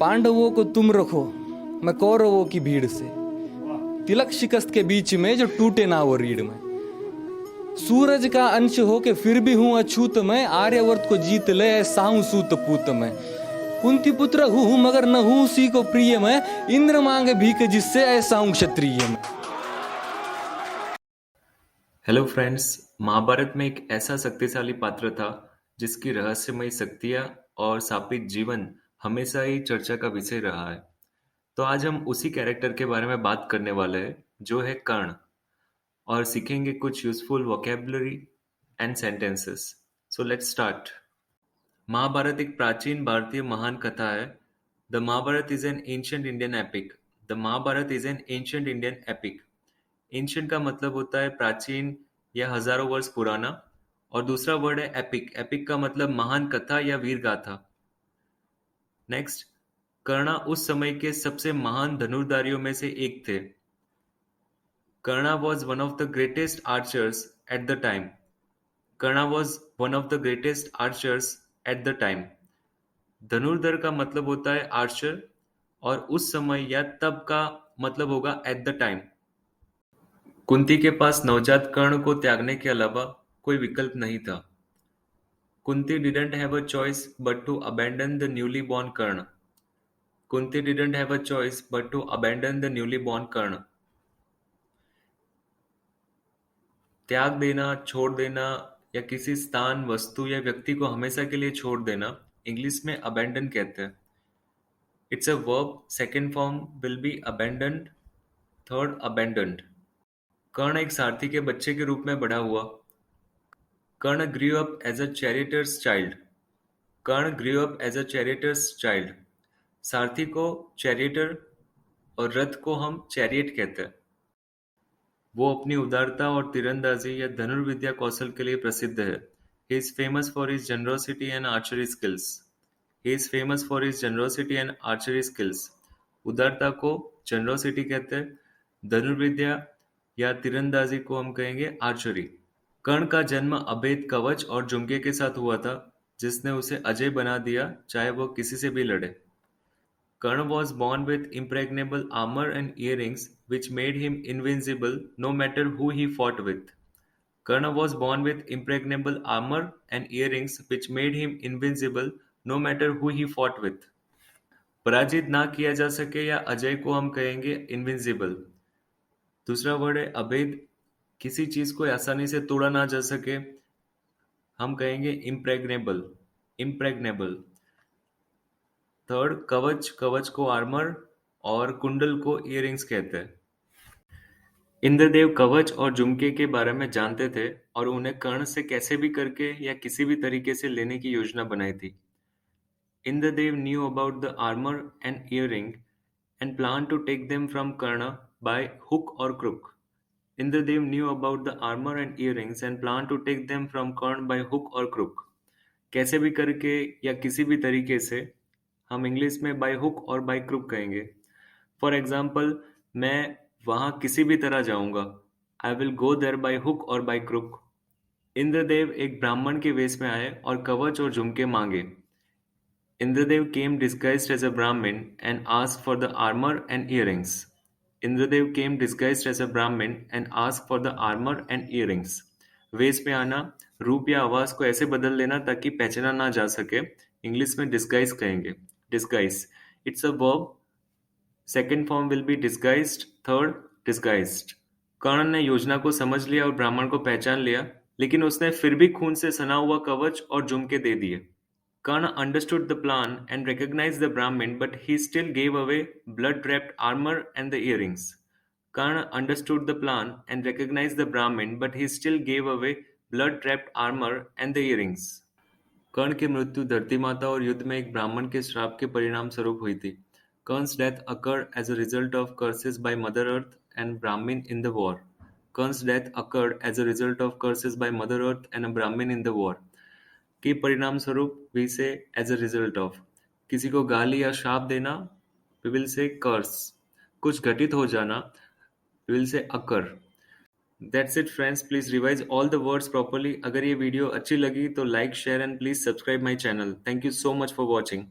पांडवों को तुम रखो, मैं कौरवों की भीड़ से, तिलक शिकस्त के बीच में जो टूटे ना वो रीढ़ में। सूरज का अंश हो के फिर भी हूं अछूत मैं, आर्यवर्त को जीत ले ऐसा हूं सूत पूत मैं। कुंती पुत्र हूं मगर न हूं उसी को प्रिय मैं, इंद्र मांगे भीख जिससे ऐसा हूं क्षत्रिय मैं। हेलो फ्रेंड्स, महाभारत में एक ऐसा शक्तिशाली पात्र था जिसकी रहस्यमयी शक्तियां और सापित जीवन हमेशा ही चर्चा का विषय रहा है। तो आज हम उसी कैरेक्टर के बारे में बात करने वाले हैं जो है कर्ण, और सीखेंगे कुछ useful vocabulary and sentences. So let's start. Mahabharata एक प्राचीन भारतीय महान कथा है। The Mahabharata is an ancient Indian epic. The Mahabharata is an ancient Indian epic. Ancient का मतलब होता है प्राचीन या हजारों वर्ष पुराना, और दूसरा वर्ड है एपिक। एपिक का मतलब महान कथा या वीर गाथा। नेक्स्ट, कर्णा उस समय के सबसे महान धनुर्धारियों में से एक थे। Karna was one of the greatest archers at the time. Karna was one of the greatest archers at the time. धनुर्धर का मतलब होता है आर्चर, और उस समय या तब का मतलब होगा एट द टाइम। कुंती के पास नवजात कर्ण को त्यागने के अलावा कोई विकल्प नहीं था। Kunti didn't have a choice but to abandon the newly born Karna. Kunti didn't have a choice but to abandon the newly born Karna. त्याग देना, छोड़ देना, या किसी स्थान, वस्तु या व्यक्ति को हमेशा के लिए छोड़ देना, इंग्लिश में abandon कहते हैं। It's a verb. Second form will be abandoned. Third, abandoned. कर्ण एक सारथी के बच्चे के रूप में बड़ा हुआ। कर्ण grew up as a charioteer's child. Karna grew up as a charioteer's child. सारथी को चैरियटर और रथ को हम चैरियट कहते हैं। वो अपनी उदारता और तीरंदाजी या धनुर्विद्या कौशल के लिए प्रसिद्ध है। He is famous for his generosity and archery skills. He is famous for his generosity and archery skills. उदारता को जनरोसिटी कहते हैं, धनुर्विद्या या तीरंदाजी को हम कहेंगे आर्चरी। कर्ण का जन्म अभेद कवच और झुमके के साथ हुआ था, जिसने उसे अजय बना दिया, चाहे वो किसी से भी लड़े। Karna was born with impregnable armor and earrings which made him invincible no matter who he fought with. Karna was born with impregnable armor and earrings which made him invincible no matter who he fought with. पराजित ना किया जा सके या अजय को हम कहेंगे invincible. दूसरा वर्ड है अभेद, किसी चीज को आसानी से तोड़ा ना जा सके, हम कहेंगे इम्प्रेग्नेबल। इम्प्रेग्नेबल। थर्ड, कवच, कवच को आर्मर और कुंडल को इयररिंग्स कहते हैं। इंद्रदेव कवच और झुमके के बारे में जानते थे और उन्हें कर्ण से कैसे भी करके या किसी भी तरीके से लेने की योजना बनाई थी। Indradev knew about the armour and earring and plan to take them from Karna by hook और crook. Indradev knew about the armour and earrings and plan to take them from Karna by hook और क्रुक। कैसे भी करके या किसी भी तरीके से, हम इंग्लिश में बाय हुक और बाय क्रुक कहेंगे। फॉर एग्जाम्पल, मैं वहां किसी भी तरह जाऊंगा। I will go there by hook और बाय क्रुक। इंद्रदेव एक ब्राह्मण के वेश में आए और कवच और झुमके मांगे। Indradev came disguised as a Brahmin and asked for the armour and earrings. Indradev came disguised as a Brahmin and asked for the armour and earrings. वेश में आना, रूप या आवाज को ऐसे बदल लेना ताकि पहचाना ना जा सके, इंग्लिश में डिस्गाइज कहेंगे। Disguise, it's a verb. Second form will be disguised. Third, disguised. Karna ने योजना को समझ लिया और ब्राह्मण को पहचान लिया, लेकिन उसने फिर भी खून से सना हुआ कवच और झुमके दे दिए। Karna understood the plan and recognized the Brahmin, but he still gave away blood wrapped armor and the earrings. Karna understood the plan and recognized the Brahmin, but he still gave away blood wrapped armor and the earrings. कर्ण की मृत्यु धरती माता और युद्ध में एक ब्राह्मण के श्राप के परिणाम स्वरूप हुई थी। Karn's death occurred as a result of curses by Mother Earth and Brahmin in the war. Karn's death occurred as a result of curses by Mother Earth and a Brahmin in the war. के परिणाम स्वरूप we say as a result of। किसी को गाली या शाप देना, we will say curse। कुछ घटित हो जाना, we will say occur। That's it friends, please revise all the words properly। अगर ये वीडियो अच्छी लगी तो like, share and please subscribe my channel. Thank you so much for watching।